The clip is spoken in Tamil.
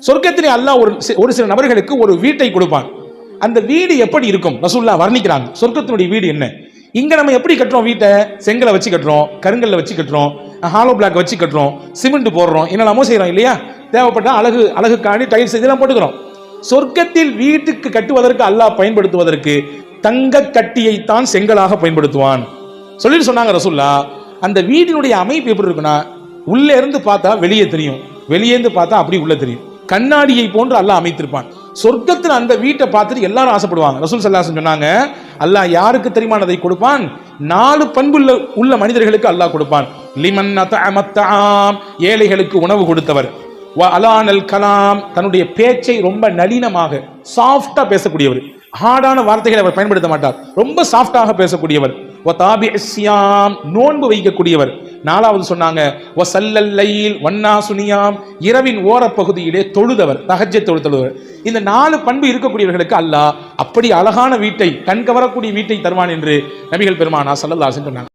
சொர்க்கத்திலே அல்லாஹ் ஒரு சில நபர்களுக்கு ஒரு வீட்டை கொடுப்பான். அந்த வீடு எப்படி இருக்கும் ரசூலுல்லாஹ் வர்ணிக்கிறாங்க. சொர்க்கத்தினுடைய வீடு என்ன? இங்க நம்ம எப்படி கட்டுறோம்? வீட்டை செங்கலை வச்சு கட்டுறோம், கருங்கல்ல வச்சு கட்டுறோம், ஹாலோ பிளாக் வச்சு கட்டுறோம், சிமெண்ட் போடுறோம், என்னெல்லாமோ செய்யறோம் இல்லையா? தேவைப்பட்ட அழகுக்காண்டி டைல்ஸ் இதெல்லாம் போட்டுக்கிறோம். சொர்க்கத்தில் வீட்டுக்கு கட்டுவதற்கு அல்லாஹ் பயன்படுத்துவதற்கு தங்க கட்டியை தான் செங்கலாக பயன்படுத்துவான் சொல்லிட்டு சொன்னாங்க ரசூலுல்லாஹ். அந்த வீட்டினுடைய அமைப்பு எப்படி இருக்குன்னா, உள்ளே இருந்து பார்த்தா வெளியே தெரியும், வெளியே இருந்து பார்த்தா அப்படி உள்ள தெரியும். கண்ணாடியை போன்று அல்லாஹ் அமைத்திருப்பான். சொர்க்கத்தில் அந்த வீட்டை பார்த்துட்டு எல்லாரும் ஆசைப்படுவாங்க. ரசூல் ஸல்லல்லாஹு அலைஹி வஸல்லம் சொன்னாங்க, அல்லாஹ் யாருக்கு தெரியுமானதை கொடுப்பான்? 4 பண்புள்ள உள்ள மனிதர்களுக்கு அல்லாஹ் கொடுப்பான். லிமன் அத்அமத்தஆம், ஏழைகளுக்கு உணவு கொடுத்தவர். வ அலானல் கலாம், தன்னுடைய பேச்சை ரொம்ப நளினமாக சாஃப்டா பேசக்கூடியவர். ஹார்டான வார்த்தைகளை அவர் பயன்படுத்த மாட்டார், ரொம்ப சாஃப்டாக பேசக்கூடியவர். வ தாபிஇஸ்ஸியாம், நோன்பு வைக்கக்கூடியவர். 4வது சொன்னாங்க வ ஸல்லல் லைல் வன்னாசு நியாம், இரவின் ஓரப்பகுதியிலே தொழுதவர், தஹஜ்ஜத் தொழுதவர். இந்த 4 பண்பு இருக்கக்கூடியவர்களுக்கு அல்லாஹ் அப்படி அழகான வீட்டை, கண் கவரக்கூடிய வீட்டை தருவான் என்று நபிகள் பெருமானார் ஸல்லல்லாஹு அலைஹி வஸல்லம் சொன்னாங்க.